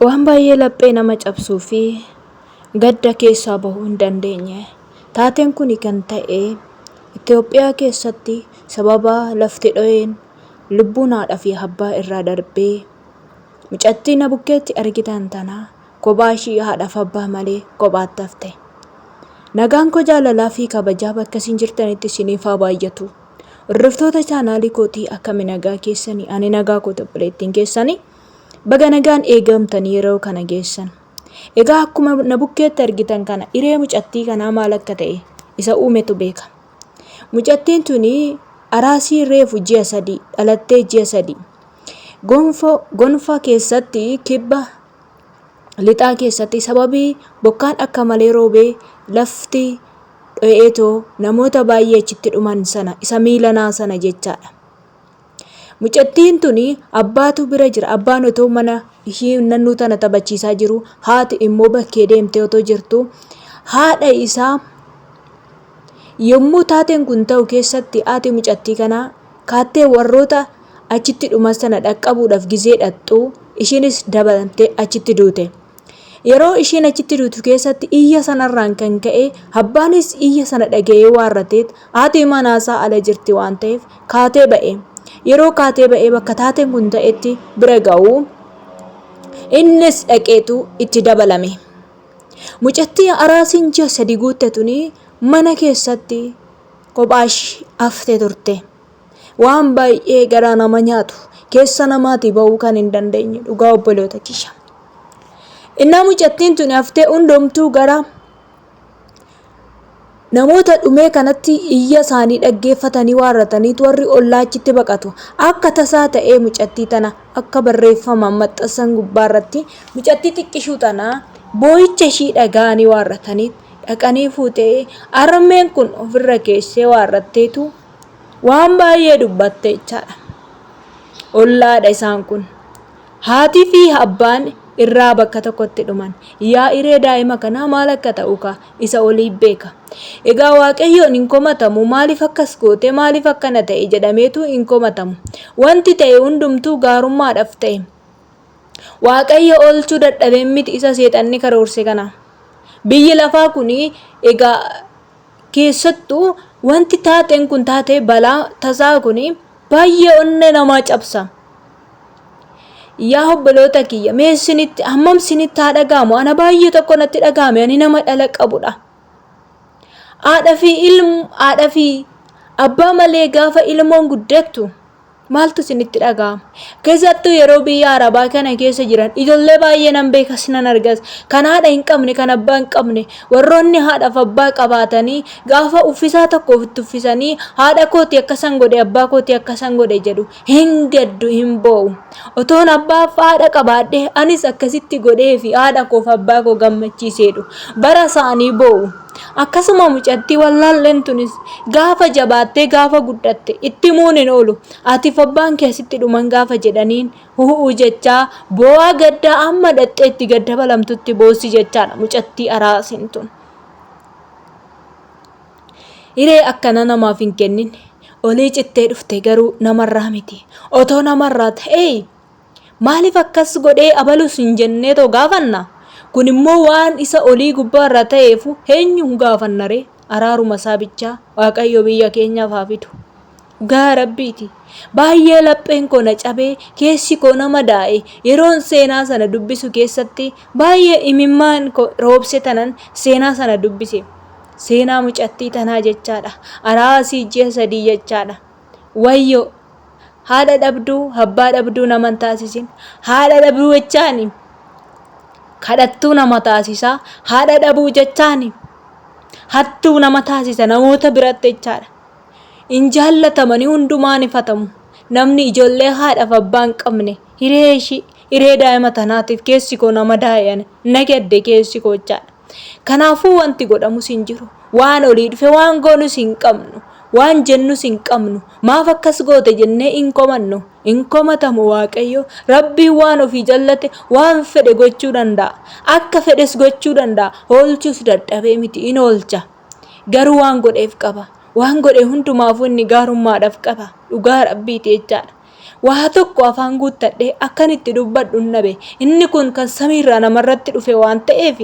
Waan baay'ee laphee nama cabsuu fi gadda keessaa bahuu hin dandeenye. Taateen kun kan ta'e Itoophiyaa keessatti sababa lafti dho'een lubbuun haadhaa fi abbaa irraa darbee mucattii na bukkeetti argitan tana kophaa ishii haadhaaf abbaa malee kophaatti hafte. Nagaan koo jaalalaa fi kabajaa bakka isin jirtanitti isiniif haa baay'atu. Hordoftoota chaanaalii kootii akkami nagaa keessanii ani nagaa koo obboleettiin keessanii baga nagaan eegamtanii yeroo kana geessan. Egaa akkuma na bukkeetti argitan kana hiree mucattii kanaa maal akka ta'e isa uumetu beeka. Mucattiin tuni araasii reefu ji'a 3 dhalattee ji'a 3 gonfa keessatti kibba lixaa keessatti sababii bokkaan akka malee roobee lafti dho'eetoo namoota baay'ee achitti dhuman sana isa miilanaa sana jechaadha. Mucattiin tuni abbaatu bira jira. Abbaan otoo mana ishii nannuu tana taphachiisaa jiru haati immoo bakkee deemtee otoo jirtu haadha isaa yommuu taateen kun ta'u keessatti haati mucattii kanaa kaattee warroota achitti dhuman sana dhaqqabuudhaaf gizee dhaqxu ishiinis dabalantee achitti duute. Yeroo ishiin achitti duutu keessatti iyya sanarraan kan ka'e abbaanis iyya sana dhaga'ee waarrateet haati manaasaa ala jirti waan ta'eef kaatee ba'e. Yeroo kaatee ba'ee bakka taateen kun ta'etti bira ga'u innis dhaqeetu itti dabalame. Mucattii araasiin ji'a 3 guutte tuni mana keessatti kophaash haftee turte. Waan baay'ee garaa nama nyaatu keessa namaatii ba'uu kan hin dandeenye dhugaa obboloota kiyya. Innaa mucattiin tuni haftee hundumtuu gara namoota dhumee kanatti iyya isaanii dhaggeeffatanii waarrataniitu warri ollaa achitti baqatu. Akka tasaa ta'ee mucattii tana akka barreeffamaan maxxansan gubbaarratti mucattii xiqqishuu tana boo'icha ishii dhaga'anii waarratanii dhaqanii fuutee armeen kun ofirra keessee waarratteetu waan baay'ee dubbatte jechaadha. Ollaadha isaan kun. Haatii fi abbaan irraa bakka tokkotti dhuman. Yaa hiree daa'ima kanaa maal akka ta'u isa olii beeka. Egaa Waaqayyoon hin komatamu maaliif akkas goote maaliif akkana ta'e jedhameetu hin komatamu. Wanti ta'e hundumtuu gaarummaadhaaf ta'e. Waaqayyo oolchuu dadhabeen miti isa seexanni karoorse kana. Biyyi lafaa kuni egaa keessattuu wanti taateen kun taatee balaa tasaa kuni baay'ee onnee namaa cabsa. Yaa obboloota kiyya mee isinitti hammam isinitti haa dhaga'amu ana baay'ee tokko natti dhaga'ame ani nama dhala qabudha. Haadha fi abbaa malee gaafa ilmoon guddattu maaltu isinitti dhaga'ama. Keessattuu yeroo biyya Arabaa kana keessa jiran ijoollee baay'ee nan beekas nan argas kan haadha hin qabne kan abbaa hin qabne warroonni haadhaaf abbaa qabaatanii gaafa uffisaa tokko ofitti uffisanii haadha kooti akkasan godhe abbaa kooti akkasan godhe jedhu hin gaddu hin boo'u. Otoon abbaaf haadha qabaadhe anis akkasitti godhee fi haadha koof abbaa koo gammachiiseedhu bara isaanii boo'u. Akkasuma mucattii wallaalleen tunis gaafa jabaattee gaafa guddatte itti muun hin oolu. Atiif abbaan keessatti dhuman gaafa jedhaniin hu'uu jechaa boo'aa gaddaa amma dhaxxee itti gadda balamtutti boossi jechaadha mucattii araasiin tun. Hiree akkana namaaf hin kennin olii cittee dhufte garuu namarraa miti. Otoo namarraa ta'ee maaliif akkas godhee abalus hin jenneetoo gaafanna. Kun immoo waan isa olii gubbaarra ta'eef eenyuun gaafannare araaruma isaa bichaa Waaqayyo biyya keenyaaf haa fidu. Gaa Rabbiiti baay'ee lapheen koo na cabee keessi koo nama daa'e yeroon seenaa sana dubbisu keessatti baay'ee imimmaan roobse tanan seenaa sana dubbise. Seenaa mucattii tanaa jechaadha. Araasii ji'a 3 jechaadha. Wayyo haadha dhabduu abbaa dhabduu nama hin taasisin. Haadha dhabduu jechaani kadhattuu nama taasisa. Haadha dhabuu jechaani hattuu nama taasisa namoota biratti jechaadha. In jaallatamanii hundumaan ifatamu. Namni ijoollee haadhaaf abbaa hin qabne hiree daa'ima tanaatiif keessi koo nama daa'e nagadde keessi koo jechaadha. Kanaafuu wanti godhamus hin jiru. Waan olii dhufe waan goonus hin qabnu. Waan jennus hin qabnu. Maaf akkas goote jennee hin komannu. Hin komatamu Waaqayyo. Rabbiin waan ofii jallate waan fedhe gochuu danda'a. Akka fedhes gochuu danda'a. Oolchuus dadhabee miti in oolcha. Garuu waan godheef qaba. Waan godhe hundumaafuu inni gaarummaadhaaf qaba. Dhugaa Rabbiiti jechaadha. waa tokko afaan guuttadhee akkan itti dubbadhu nabe inni kun kan samiirraa namarratti dhufe waan ta'eef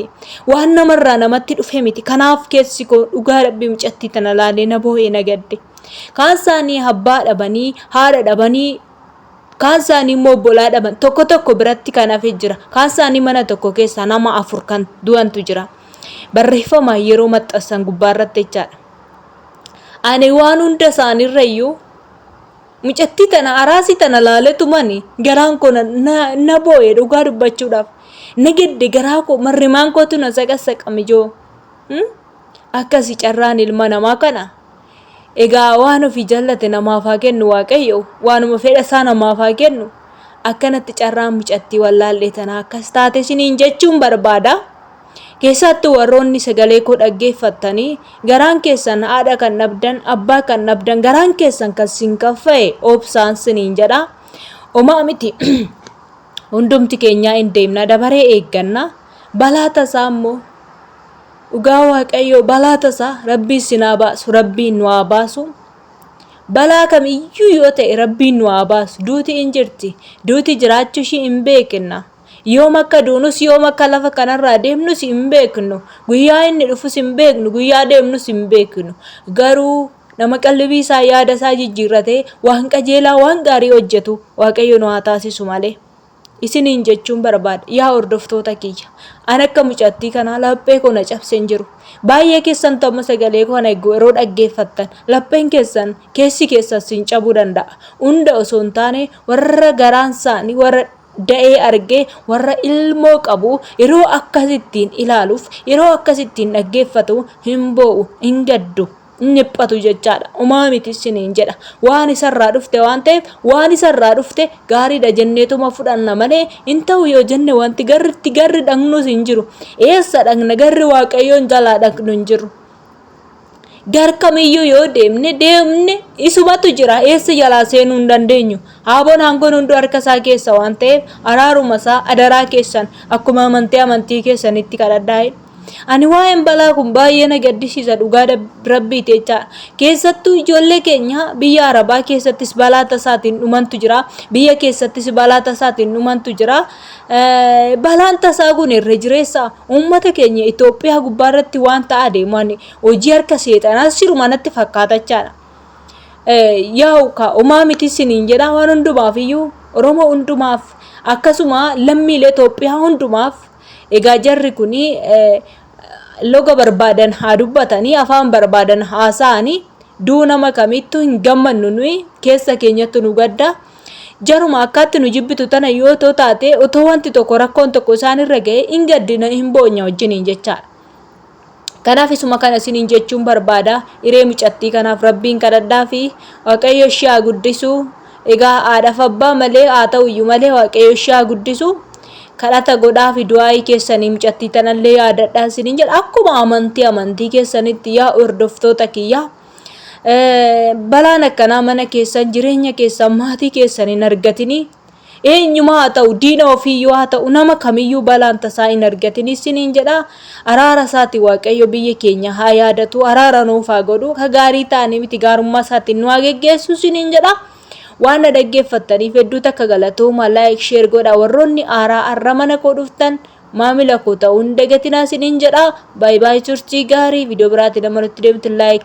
waan namarraa namatti dhufe miti kanaaf keessi koo dhugaa rabbii mucattii tana laalee na boo'ee na gadde kaan isaanii abbaa dhabanii haadha dhabanii kaan isaanii immoo obbolaa dhaban tokko biratti kan hafe jira kaan isaanii mana tokko keessa nama 4 kan du'antu jira barreeffama yeroo maxxansan gubbaarratti jechaadha ani waan hunda isaaniirrayyuu mucattii tana araasii tana laaletu mani garaan koo na boo'ee dhugaa dubbachuudhaaf na gadde garaa koo marrimaan kootu na saqasaqame joo akkasi carraan ilma namaa kana egaa waan ofii jallate namaaf haa kennu waaqayyo waanuma fedha isaa namaaf haa kennu akkanatti carraan mucattii wallaallee tana akkas taate isiniin jechuun barbaada keessattuu warroonni sagalee koo dhaggeeffattanii garaan keessan haadha kan nabdan abbaa kan nabdan garaan keessan kan sin kaffa'e obsaan siniin jedha homaa miti hundumti keenyaa hin deemna dabaree eegganna balaa tasaa immoo dhugaa waaqayyo balaa tasaa rabbiin sinaa baasu rabbiin nu haa baasu balaa kamiyyuu yoo ta'e rabbiin nu haa baasu duuti hin jirti duuti jiraachuu ishii hin beekna yoom akka duunus yoom akka lafa kanarraa deemnus hin beeknu guyyaa inni dhufus hin beeknu guyyaa deemnus hin beeknu garuu nama qalbii isaa yaada isaa jijjiirratee waan qajeelaa waan gaarii hojjetu waaqayyo nu haa taasisu malee isiniin jechuun barbaada yaa hordoftoota kiyya ani akka mucattii kanaa laphee koo na cabseen jiru baay'ee keessan amma sagalee koo kana yeroo dhaggeeffattan lapheen keessan keessi keessan sin cabuu danda'a hunda osoo hin taane warra garaan isaanii warra da'ee argee warra ilmoo qabu yeroo akkasittiin ilaaluuf yeroo akkasittiin dhaggeeffatu hin boo'u hin gaddu hin dhiphatu jechaadha homaa miti isiniin jedha waan isarraa dhufte waan ta'eef waan isarraa dhufte gaariidha jenneetuma fudhanna malee hin ta'u yoo jenne wanti garri dhaqnus hin jiru eessa dhaqna garri waaqayyoon jalaa dhaqnu hin jiru gar kamiyyuu yoo deemne isumatu jira eessa jalaa seenuu hin dandeenyu haaboon hangoon hunduu harka isaa keessa waan ta'eef araaruma isaa adaraa keessan akkuma amantii keessanitti kadhadhaa ani waa'een balaa kun baay'ee na gaddisiisa dhugaa rabbiiti jechaadha keessattuu ijoollee keenya biyya arabaa keessattis balaa tasaatiin dhumantu jira biyya keessattis balaa tasaatiin dhumantu jira balaan tasaa kun irra jireessa uummata keenya Itoophiyaa gubbaarratti waan ta'aa deeman hojii harka seexanaa siruma natti fakkaatachaadha yaa ka homaa miti isiniin jedha waan hundumaaf iyyuu Oromoo hundumaaf akkasuma lammiilee Itoophiyaa hundumaaf egaa jarri kuni loga barbaadan haa dubbatanii afaan barbaadan haasa'anii duu nama kamittuu hin gammannu nuyi keessa keenyatti nu gadda jaruma akkaatti nu jibbitu tana yoo taate otoo wanti tokko rakkoon tokko isaanirra ga'e hin gaddina hin boonya wajjiniin jechaadha kanaaf isuma kana isiniin jechuun barbaada hiree mucattii kanaaf rabbiin kadhadhaa fi waaqayyo ishee haa guddisu egaa haadhaaf abbaa malee haa ta'uyyuu malee waaqayyo ishee haa guddisu kadhata godhaa fi du'aa'ii keessanii mucattii tanallee yaadadhaa isiniin jedha akkuma amantii keessanitti yaa hordoftoota kiyya balaan akkanaa mana keessan jireenya keessan maatii keessan hin argatini eenyuma haa ta'u diina ofiiyyuu haa ta'u nama kamiyyuu balaan tasaa hin argatini isiniin jedha araara isaati waaqayyo biyya keenya haa yaadatu araara nuuf haa godhu ka gaarii ta'anii miti gaarummaa isaatiin nu haa geggeessu isiniin jedha waan dhaggeeffattaniif hedduu takka galatooma like share godha warroonni arra mana koo dhuftan maamila koo ta'uu hin dagatinaa isiniin jedha bye bye turtii gaarii viidiyoo biraatti nama nutti deemtu like